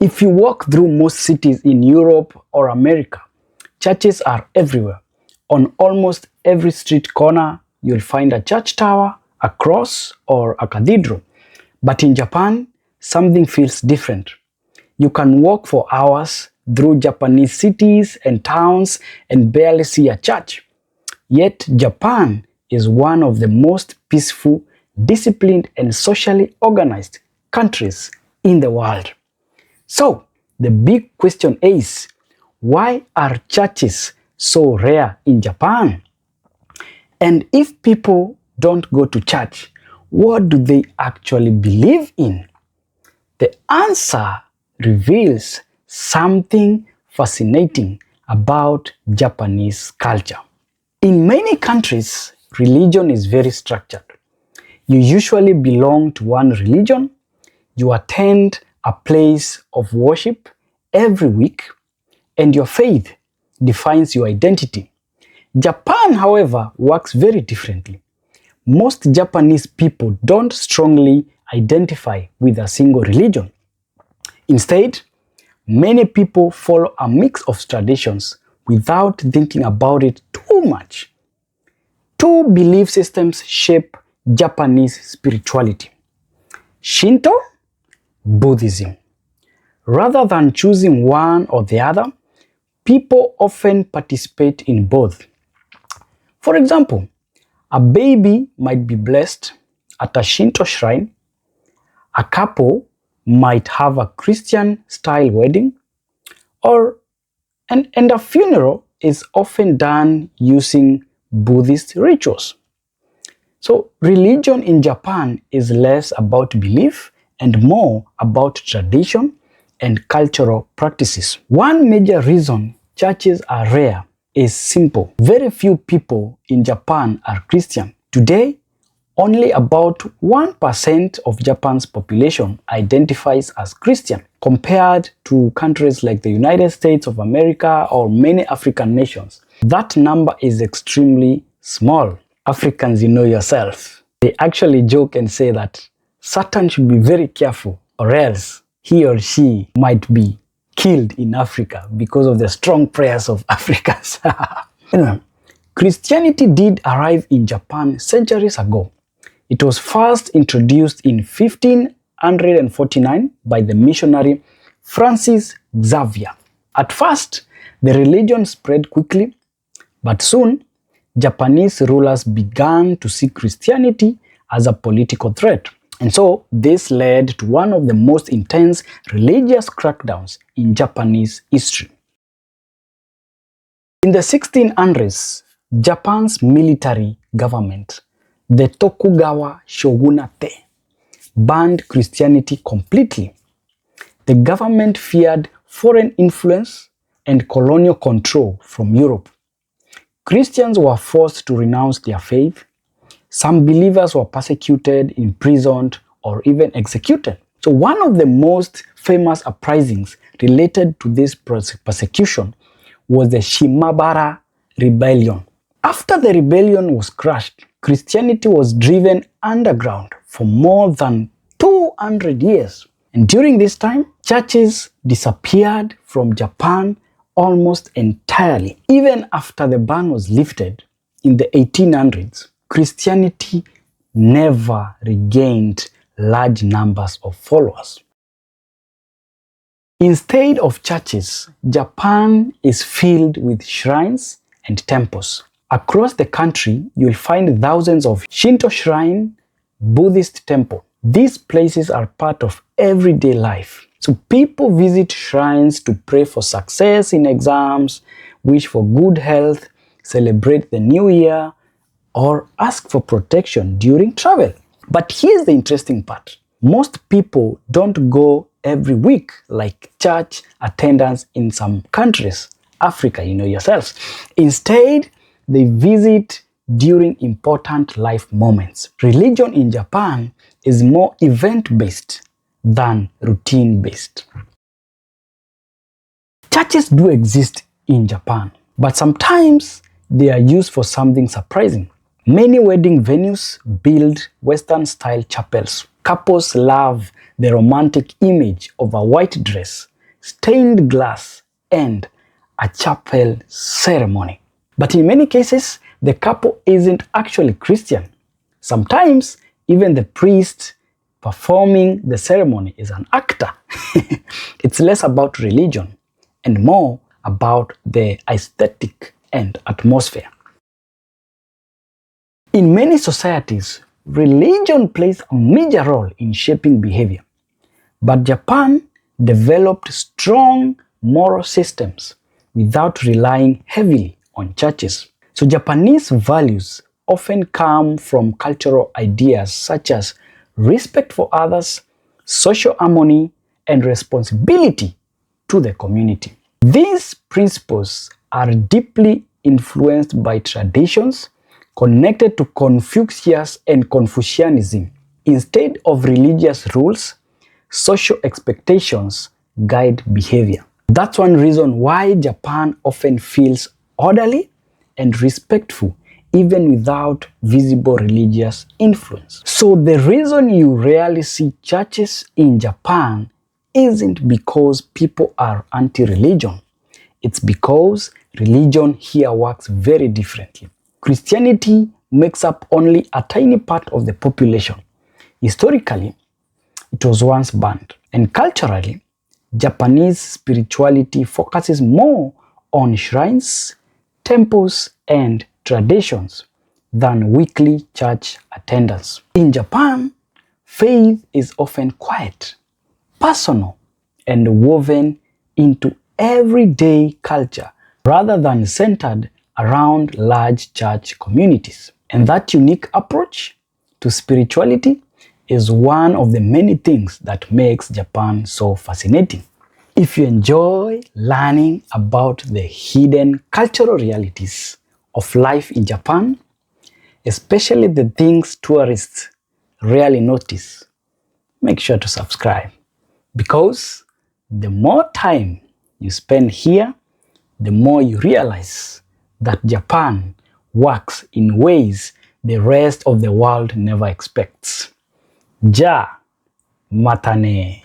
If you walk through most cities in Europe or America, churches are everywhere. On almost every street corner, you'll find a church tower, a cross, or a cathedral. But in Japan, something feels different. You can walk for hours through Japanese cities and towns and barely see a church. Yet Japan is one of the most peaceful, disciplined, and socially organized countries in the world. So, the big question is, why are churches so rare in Japan? And if people don't go to church, what do they actually believe in? The answer reveals something fascinating about Japanese culture. In many countries, religion is very structured. You usually belong to one religion, you attend a place of worship every week, and your faith defines your identity. Japan, however, works very differently. Most Japanese people don't strongly identify with a single religion. Instead, many people follow a mix of traditions without thinking about it too much. Two belief systems shape Japanese spirituality: Shinto, Buddhism. Rather than choosing one or the other, people often participate in both. For example, a baby might be blessed at a Shinto shrine, a couple might have a Christian-style wedding, and a funeral is often done using Buddhist rituals. So religion in Japan is less about belief and more about tradition and cultural practices. One major reason churches are rare is simple. Very few people in Japan are Christian. Today, only about 1% of Japan's population identifies as Christian, compared to countries like the United States of America or many African nations. That number is extremely small. Africans, you know yourself. They actually joke and say that Satan should be very careful, or else he or she might be killed in Africa because of the strong prayers of Africans. Anyway, Christianity did arrive in Japan centuries ago. It was first introduced in 1549 by the missionary Francis Xavier. At first, the religion spread quickly, but soon, Japanese rulers began to see Christianity as a political threat. And so, this led to one of the most intense religious crackdowns in Japanese history. In the 1600s, Japan's military government, the Tokugawa shogunate, banned Christianity completely. The government feared foreign influence and colonial control from Europe. Christians were forced to renounce their faith. Some believers were persecuted, imprisoned, or even executed. So one of the most famous uprisings related to this persecution was the Shimabara Rebellion. After the rebellion was crushed, Christianity was driven underground for more than 200 years. And during this time, churches disappeared from Japan almost entirely. Even after the ban was lifted in the 1800s, Christianity never regained large numbers of followers. Instead of churches, Japan is filled with shrines and temples. Across the country, you'll find thousands of Shinto shrine, Buddhist temple. These places are part of everyday life. So people visit shrines to pray for success in exams, wish for good health, celebrate the new year, or ask for protection during travel. But here's the interesting part. Most people don't go every week like church attendance in some countries. Africa, you know yourselves. Instead, they visit during important life moments. Religion in Japan is more event-based than routine-based. Churches do exist in Japan, but sometimes they are used for something surprising. Many wedding venues build Western-style chapels. Couples love the romantic image of a white dress, stained glass, and a chapel ceremony. But in many cases, the couple isn't actually Christian. Sometimes, even the priest performing the ceremony is an actor. It's less about religion and more about the aesthetic and atmosphere. In many societies, religion plays a major role in shaping behavior. But Japan developed strong moral systems without relying heavily on churches. So Japanese values often come from cultural ideas such as respect for others, social harmony, and responsibility to the community. These principles are deeply influenced by traditions connected to Confucius and Confucianism. Instead of religious rules, social expectations guide behavior. That's one reason why Japan often feels orderly and respectful even without visible religious influence. So the reason you rarely see churches in Japan isn't because people are anti-religion. It's because religion here works very differently. Christianity makes up only a tiny part of the population. Historically, it was once banned. And culturally, Japanese spirituality focuses more on shrines, temples, and traditions than weekly church attendance. In Japan, faith is often quiet, personal, and woven into everyday culture rather than centered around large church communities. And that unique approach to spirituality is one of the many things that makes Japan so fascinating. If you enjoy learning about the hidden cultural realities of life in Japan, especially the things tourists rarely notice, make sure to subscribe, because the more time you spend here, the more you realize that Japan works in ways the rest of the world never expects. Ja matane.